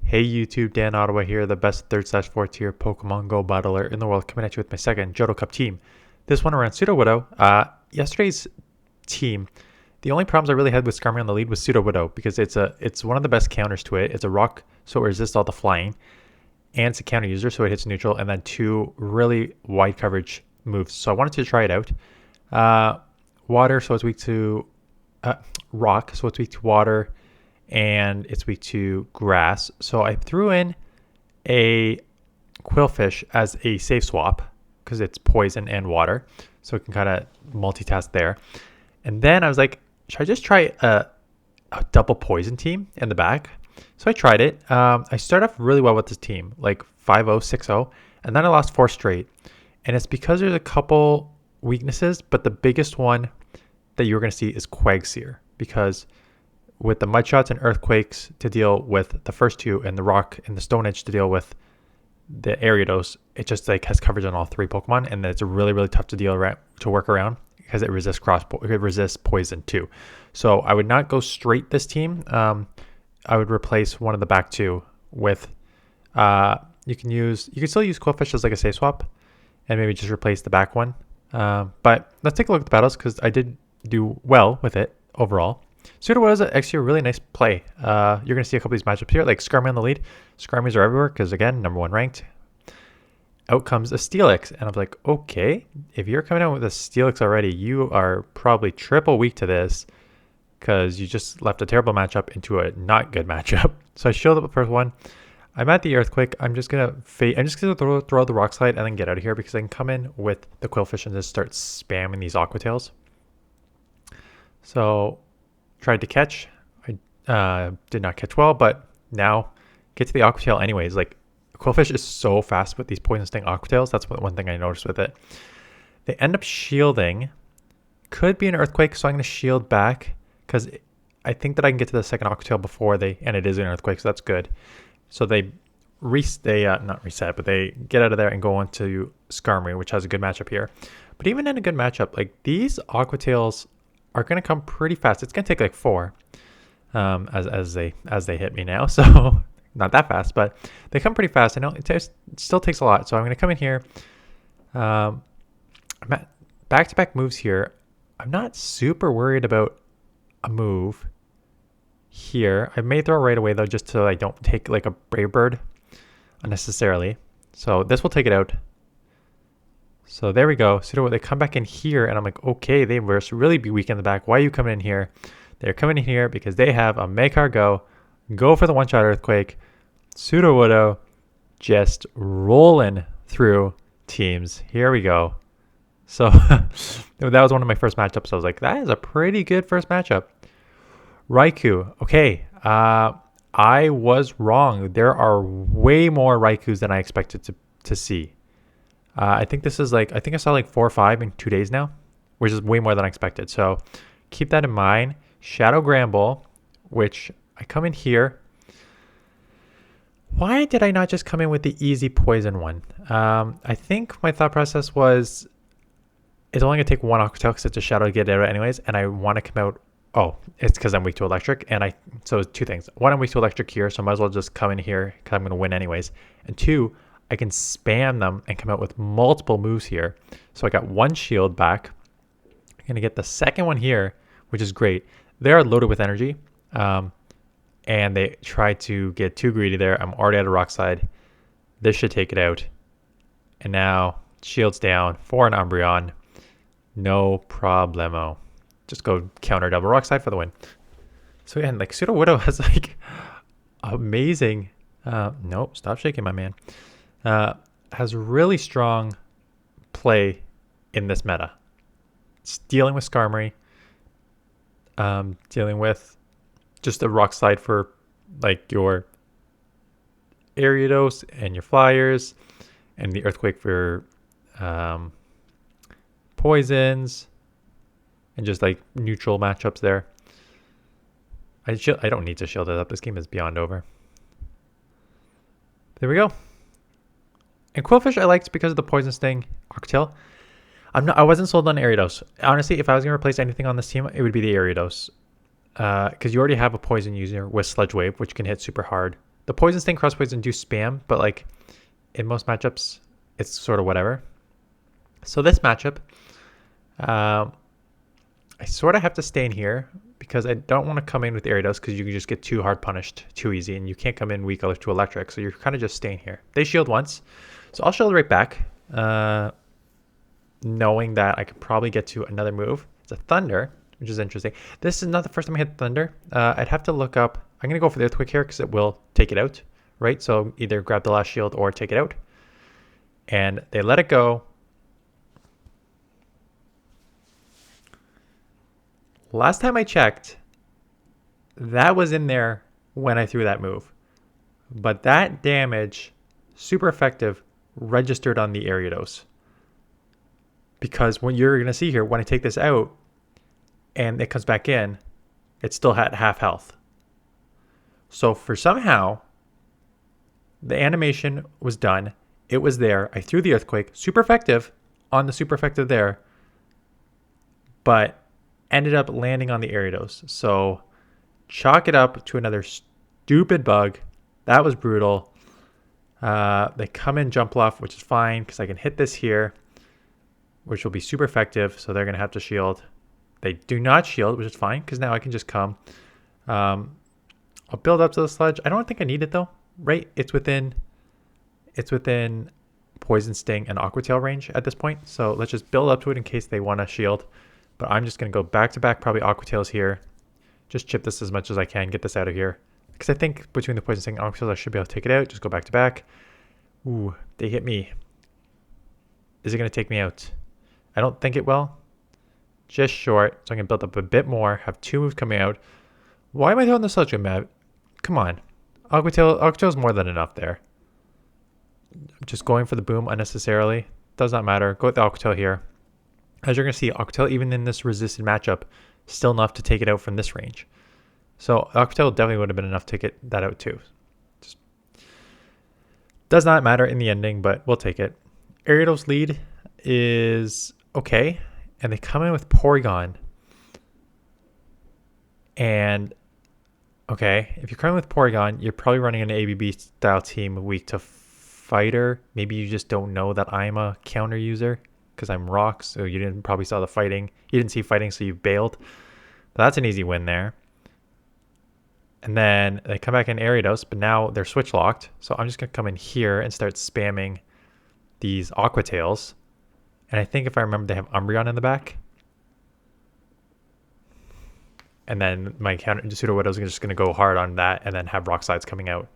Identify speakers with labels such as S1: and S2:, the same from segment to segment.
S1: Hey YouTube, Dan Ottawa here, the best 3rd/4th tier Pokemon Go battler in the world, coming at you with my second Johto Cup team. This one around Sudowoodo. Yesterday's team, the only problems I really had with Skarmory on the lead was Sudowoodo because it's one of the best counters to it. It's a rock, so it resists all the flying, and it's a counter user, so it hits neutral, and then two really wide coverage moves. So I wanted to try it out. Water, so it's weak to rock, so it's weak to water, and it's weak to grass. So I threw in a Qwilfish as a safe swap because it's poison and water, so it can kind of multitask there. And then I was like, should I just try a double poison team in the back? So I tried it. I started off really well with this team, like 5-0, 6-0, and then I lost 4 straight. And it's because there's a couple weaknesses, but the biggest one that you're going to see is Quagsire, because with the mud shots and earthquakes to deal with the first two, and the rock and the stone edge to deal with the Ariados, it just like has coverage on all 3 Pokemon, and it's really tough to work around because it resists poison too. So I would not go straight this team. I would replace one of the back 2 with you can still use Qwilfish as like a safe swap, and maybe just replace the back one. But let's take a look at the battles because I did do well with it overall. Sudowoodo is actually a really nice play. You're going to see a couple of these matchups here, like Skarmory on the lead. Skarmories are everywhere because, again, #1 ranked. Out comes a Steelix, and I'm like, okay, if you're coming out with a Steelix already, you are probably triple weak to this because you just left a terrible matchup into a not good matchup. So I showed up the first one. I'm at the Earthquake. I'm just gonna throw the Rock Slide and then get out of here because I can come in with the Qwilfish and just start spamming these Aqua Tails. So tried to catch. I did not catch well, but now get to the Aqua Tail anyways. Like, Qwilfish is so fast with these Poison Sting Aqua Tails. That's one thing I noticed with it. They end up shielding. Could be an Earthquake, so I'm going to shield back because I think that I can get to the second Aqua Tail before and it is an Earthquake, so that's good. So they not reset, but they get out of there and go on to Skarmory, which has a good matchup here. But even in a good matchup, like, these Aqua Tails are going to come pretty fast. It's going to take like 4 as they hit me now, so not that fast, but they come pretty fast. I know it still takes a lot, so I'm going to come in here. I'm at back-to-back moves here. I'm not super worried about a move here. I may throw right away though, just so I don't take like a Brave Bird unnecessarily. So this will take it out. So there we go. So they come back in here, and I'm like, okay, they must really be weak in the back. Why are you coming in here? They're coming in here because they have a Makar go for the one-shot Earthquake. Sudowoodo just rolling through teams. Here we go. So that was one of my first matchups. I was like, that is a pretty good first matchup. Raikou. Okay. I was wrong. There are way more Raikus than I expected to see. I think I saw like 4 or 5 in 2 days now, which is way more than I expected. So keep that in mind. Shadow Gramble, which I come in here. Why did I not just come in with the easy poison one? I think my thought process was it's only going to take 1 Aqua Tail because it's a shadow to get it out anyways, and I want to come out. Oh, it's because I'm weak to electric, so 2 things. 1, I'm weak to electric here, so I might as well just come in here because I'm going to win anyways. And 2, I can spam them and come out with multiple moves here. So I got 1 shield back. I'm going to get the second one here, which is great. They're loaded with energy, and they try to get too greedy there. I'm already at a Rock Slide. This should take it out. And now shields down for an Umbreon. No problemo. Just go counter double Rock Slide for the win. So again, like, Sudowoodo has like amazing. Nope, stop shaking, my man. Has really strong play in this meta. It's dealing with Skarmory, dealing with just a Rock Slide for like your Ariados and your Flyers, and the Earthquake for poisons, and just like neutral matchups there. I don't need to shield it up. This game is beyond over. There we go. And Qwilfish I liked because of the Poison Sting Aqua Tail. I wasn't sold on Ariados. Honestly, if I was going to replace anything on this team, it would be the Ariados. Because you already have a Poison user with Sludge Wave, which can hit super hard. The Poison Sting, Cross Poison do spam, but like in most matchups, it's sort of whatever. So this matchup, I sort of have to stay in here because I don't want to come in with Ariados because you can just get too hard punished too easy, and you can't come in weak to electric, so you're kind of just staying here. They shield once, so I'll shield right back, knowing that I could probably get to another move. It's a Thunder, which is interesting. This is not the first time I hit Thunder. I'd have to look up. I'm going to go for the Earthquake here because it will take it out, right? So either grab the last shield or take it out. And they let it go. Last time I checked, that was in there when I threw that move. But that damage, super effective, registered on the Ariados. Because when you're going to see here, when I take this out and it comes back in, it's still at half health. So for somehow, the animation was done. It was there. I threw the Earthquake, super effective on the super effective there. But ended up landing on the Ariados. So chalk it up to another stupid bug. That was brutal. They come in jump bluff, which is fine because I can hit this here, which will be super effective. So they're going to have to shield. They do not shield, which is fine because now I can just come. I'll build up to the Sludge. I don't think I need it though, right? It's within Poison Sting and Aqua Tail range at this point. So let's just build up to it in case they want to shield. But I'm just going to go back to back, probably Aqua Tails here. Just chip this as much as I can, get this out of here. Because I think between the Poison Sting and Aqua Tails, I should be able to take it out. Just go back to back. Ooh, they hit me. Is it going to take me out? I don't think it will. Just short. So I can build up a bit more. Have 2 moves coming out. Why am I throwing the Sludge Map? Come on. Aqua Tail's more than enough there. Just going for the boom unnecessarily. Does not matter. Go with the Aqua Tail here. As you're going to see, Aqua Tail, even in this resisted matchup, still enough to take it out from this range. So Aqua Tail definitely would have been enough to get that out too. Just does not matter in the ending, but we'll take it. Ariados' lead is okay, and they come in with Porygon. And, okay, if you're coming with Porygon, you're probably running an ABB style team weak to Fighter. Maybe you just don't know that I'm a counter user. Because I'm Rock, so you didn't probably saw the fighting. You didn't see fighting, so you bailed. But that's an easy win there. And then they come back in Ariados, but now they're switch locked. So I'm just going to come in here and start spamming these Aqua Tails. And I think if I remember, they have Umbreon in the back. And then my counter Sudowoodo is just going to go hard on that and then have Rock Slides coming out.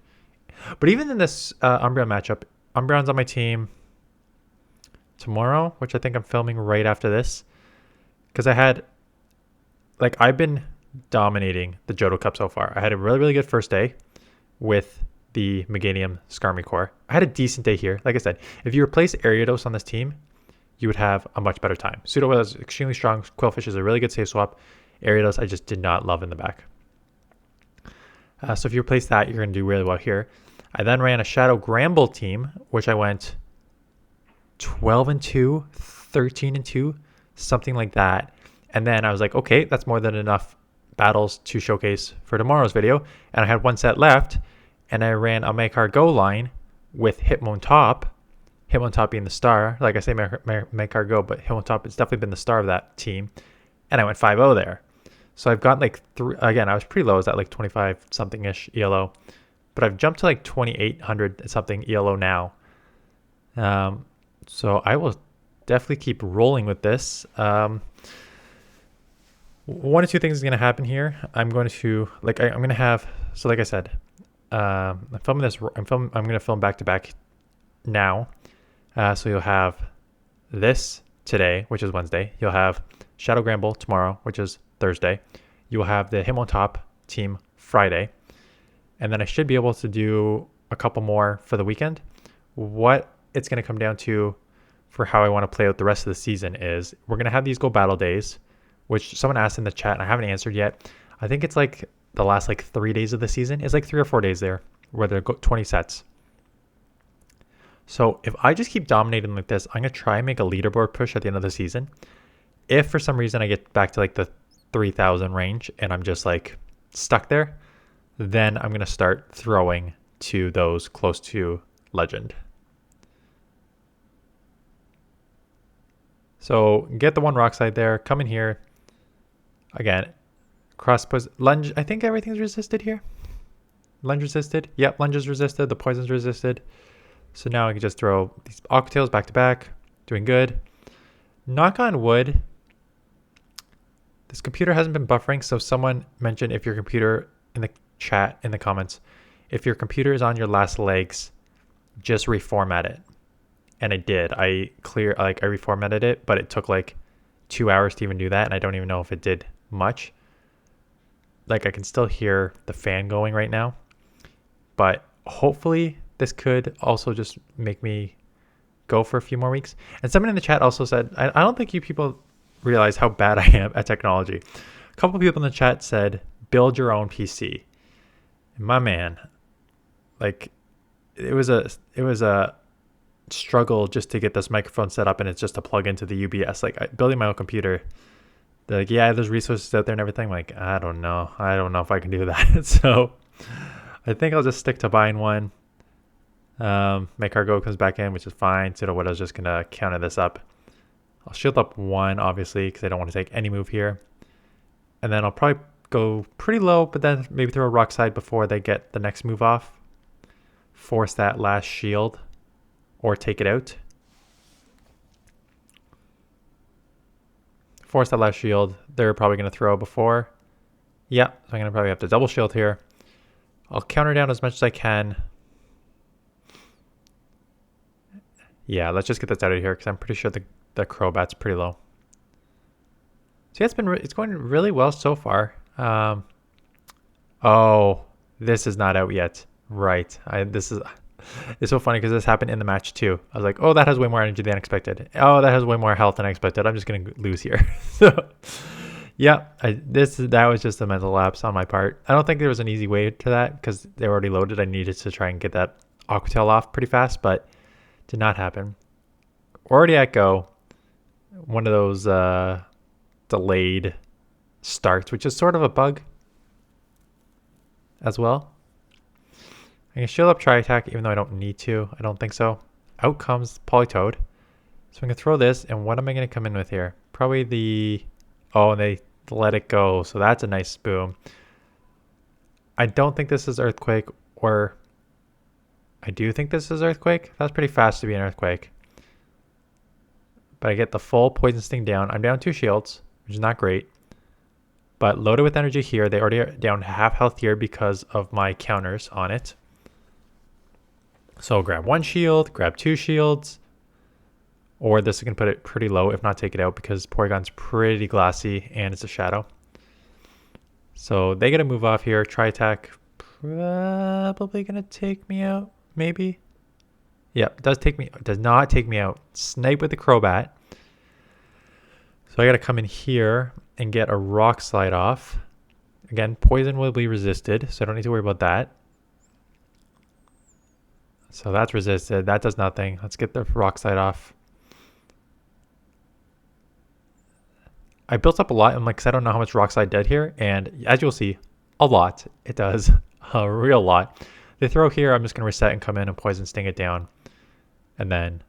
S1: But even in this Umbreon matchup, Umbreon's on my team tomorrow, which I think I'm filming right after this, because I've been dominating the Johto Cup so far. I had a really good first day with the Meganium Skarmory core. I had a decent day here. Like I said, if you replace Ariados on this team, you would have a much better time. Sudowoodo is extremely strong. Qwilfish is a really good safe swap. Ariados I just did not love in the back. So if you replace that, you're going to do really well here. I then ran a Shadow Gramble team, which I went 12-2, 13-2, something like that. And then I was like, okay, that's more than enough battles to showcase for tomorrow's video. And I had 1 set left, and I ran a Make Go line with Hitmontop. Hitmontop being the star. Like I say, Make Go, but Hitmontop has definitely been the star of that team. And I went 5-0 there. So I've got like 3, again, I was pretty low. I was at like 25 something-ish ELO. But I've jumped to like 2,800 something ELO now. So I will definitely keep rolling with this. 1 or 2 things is going to happen here. I'm going to have, so like I said, I'm filming this. I'm going to film back to back now. So you'll have this today, which is Wednesday. You'll have Shadow Gramble tomorrow, which is Thursday. You will have the Hitmontop team Friday. And then I should be able to do a couple more for the weekend. What it's going to come down to for how I want to play out the rest of the season is we're going to have these Go Battle Days, which someone asked in the chat and I haven't answered yet. I think it's like the last like 3 days of the season. It's like 3 or 4 days there where they're 20 sets. So if I just keep dominating like this, I'm going to try and make a leaderboard push at the end of the season. If for some reason I get back to like the 3,000 range and I'm just like stuck there, then I'm going to start throwing to those close to legend. So get the one rock slide there, come in here. Again, cross pose, lunge. I think everything's resisted here. Lunge resisted. Yep, lunge is resisted. The poison's resisted. So now I can just throw these Aqua Tails back to back. Doing good. Knock on wood. This computer hasn't been buffering. So someone mentioned if your computer in the chat, in the comments, if your computer is on your last legs, just reformat it. And I did. I reformatted it, but it took like 2 hours to even do that. And I don't even know if it did much. Like I can still hear the fan going right now. But hopefully this could also just make me go for a few more weeks. And someone in the chat also said, I don't think you people realize how bad I am at technology. A couple of people in the chat said, build your own PC. And my man, like it was a struggle just to get this microphone set up, and it's just to plug into the UBS. Like building my own computer, like, yeah, there's resources out there and everything. Like, I don't know if I can do that. So I think I'll just stick to buying one. Make-Our-Go comes back in, which is fine. Sudowoodo's just going to counter this up. I'll shield up one, obviously, because I don't want to take any move here. And then I'll probably go pretty low, but then maybe throw a rock slide before they get the next move off. Force that last shield, or take it out. Force that last shield. They're probably going to throw before. Yeah, so I'm going to probably have to double shield here. I'll counter down as much as I can. Yeah, let's just get this out of here because I'm pretty sure the Crobat's pretty low. So yeah, it's going really well so far. Oh, this is not out yet. Right. It's so funny because this happened in the match too. I was like, oh, that has way more energy than expected. Oh, that has way more health than I expected. I'm just going to lose here. So yeah, that was just a mental lapse on my part. I don't think there was an easy way to that because they were already loaded. I needed to try and get that Aqua Tail off pretty fast, but did not happen. Already at go. One of those delayed starts, which is sort of a bug as well. I can shield up Tri-Attack even though I don't need to. I don't think so. Out comes Politoed. So I'm going to throw this, and what am I going to come in with here? Probably the... Oh, and they let it go, so that's a nice boom. I don't think this is Earthquake, or... I do think this is Earthquake. That's pretty fast to be an Earthquake. But I get the full Poison Sting down. I'm down 2 shields, which is not great. But loaded with energy here. They already are down half health here because of my counters on it. So grab 1 shield, grab 2 shields. Or this is going to put it pretty low, if not take it out, because Porygon's pretty glassy and it's a shadow. So they get a move off here. Tri-Attack probably going to take me out, maybe. Yep, does not take me out. Snipe with the Crobat. So I got to come in here and get a Rock Slide off. Again, poison will be resisted, so I don't need to worry about that. So that's resisted. That does nothing. Let's get the Rock Slide off. I built up a lot, and because I don't know how much Rock Slide did here, and as you'll see, a lot. It does a real lot. They throw here, I'm just going to reset and come in and Poison Sting it down, and then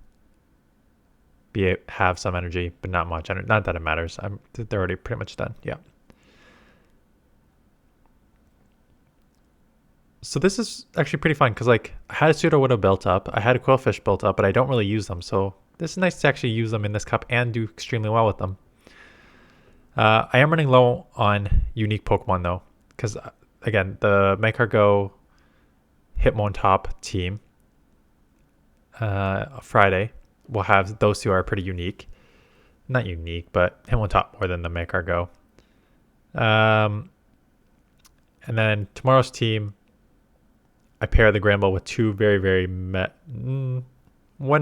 S1: have some energy, but not much. Not that it matters. They're already pretty much done. Yeah. So this is actually pretty fun because like I had a Sudowoodo built up, I had a Qwilfish built up, but I don't really use them. So this is nice to actually use them in this cup and do extremely well with them. I am running low on unique Pokemon though, because again, the Make-Our-Go Hitmontop team Friday will have those two are pretty unique. Not unique, but Hitmontop more than the Make-Our-Go. And then tomorrow's team, I pair the Granbull with 2 very, very one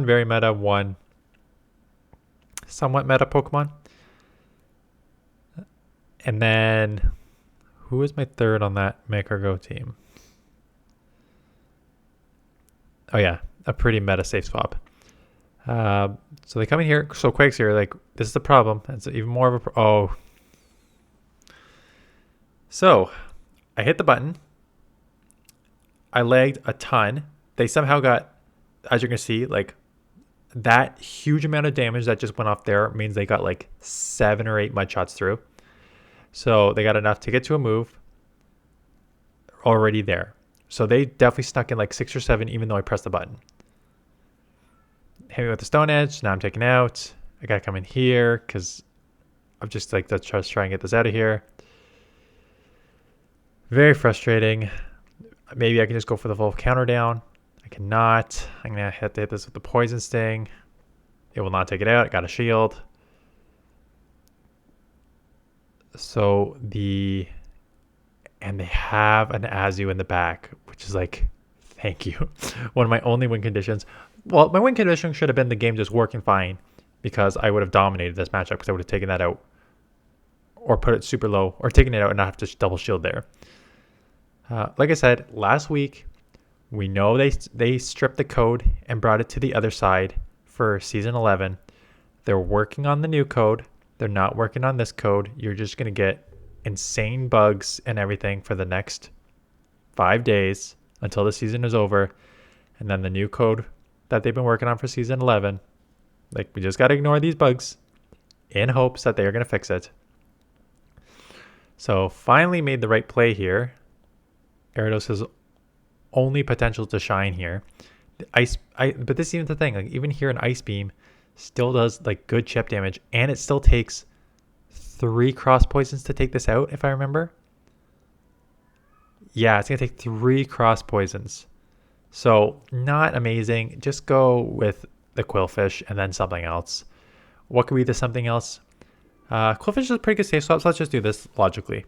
S1: very meta, one somewhat meta Pokemon. And then, who is my third on that Make-Our-Go team? Oh yeah, a pretty meta safe swap. So they come in here. So Quake's here. Like, this is the problem. It's even more of a... Oh. So, I hit the button. I lagged a ton. They somehow got, as you're going to see, like that huge amount of damage that just went off there means they got like 7 or 8 mud shots through. So they got enough to get to a move already there. So they definitely snuck in like 6 or 7 even though I pressed the button. Hit me with the Stone Edge. Now I'm taken out. I got to come in here because I'm just like, let's just try and get this out of here. Very frustrating. Maybe I can just go for the full counter down. I cannot. I'm going to have to hit this with the Poison Sting. It will not take it out. I got a shield. So and they have an Azu in the back, which is like, thank you. One of my only win conditions. Well, my win condition should have been the game just working fine because I would have dominated this matchup because I would have taken that out or put it super low or taken it out and not have to double shield there. Like I said, last week, we know they stripped the code and brought it to the other side for Season 11. They're working on the new code. They're not working on this code. You're just going to get insane bugs and everything for the next 5 days until the season is over. And then the new code that they've been working on for Season 11, like we just got to ignore these bugs in hopes that they are going to fix it. So finally made the right play here. Ariados has only potential to shine here. But this is even the thing. Like even here, an Ice Beam still does like good chip damage, and it still takes 3 cross poisons to take this out, if I remember. Yeah, it's gonna take 3 cross poisons. So not amazing. Just go with the Qwilfish and then something else. What could be the something else? Qwilfish is a pretty good safe swap, so let's just do this logically.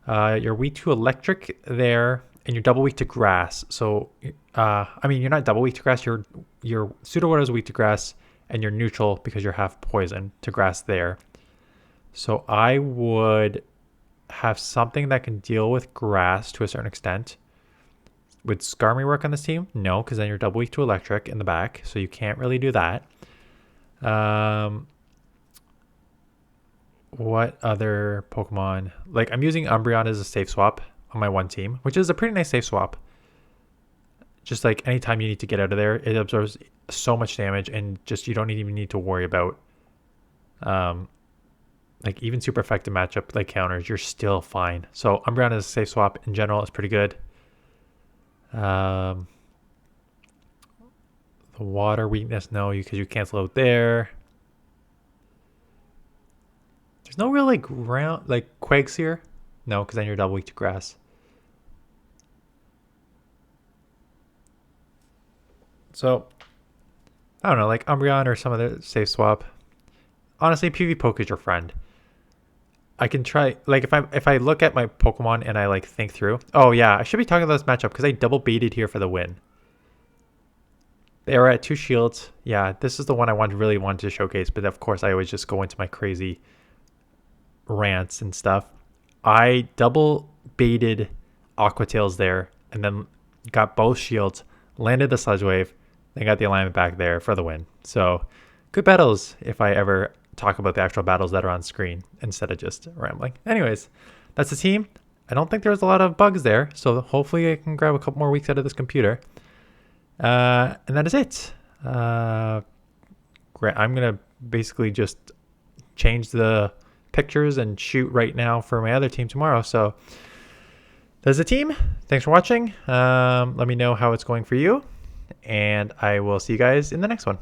S1: You're weak to electric there, and you're double weak to grass. So, I mean, you're not double weak to grass. Your Sudowoodo is weak to grass, and you're neutral because you're half poison to grass there. So I would have something that can deal with grass to a certain extent. Would Skarmory work on this team? No, because then you're double weak to electric in the back, so you can't really do that. What other Pokemon? Like, I'm using Umbreon as a safe swap on my one team, which is a pretty nice safe swap. Just like anytime you need to get out of there, it absorbs so much damage, and just you don't even need to worry about like even super effective matchup like counters. You're still fine. So Umbreon as a safe swap in general is pretty good. The water weakness, no, because you cancel out there. There's no real like ground like Quakes here. No, because then you're double weak to grass. So I don't know, like Umbreon or some other safe swap. Honestly, PvPoke is your friend. I can try, like if I look at my Pokemon and I like think through. Oh yeah, I should be talking about this matchup because I double baited here for the win. They are at 2 shields. Yeah, this is the one I really wanted to showcase, but of course I always just go into my crazy rants and stuff. I double baited Aqua Tails there and then got both shields, landed the Sludge Wave, then got the alignment back there for the win. So good battles if I ever talk about the actual battles that are on screen instead of just rambling. Anyways, that's the team. I don't think there's a lot of bugs there, so hopefully I can grab a couple more weeks out of this computer. And that is it. Great. I'm going to basically just change the pictures and shoot right now for my other team tomorrow. So that's the team. Thanks for watching. Let me know how it's going for you, and I will see you guys in the next one.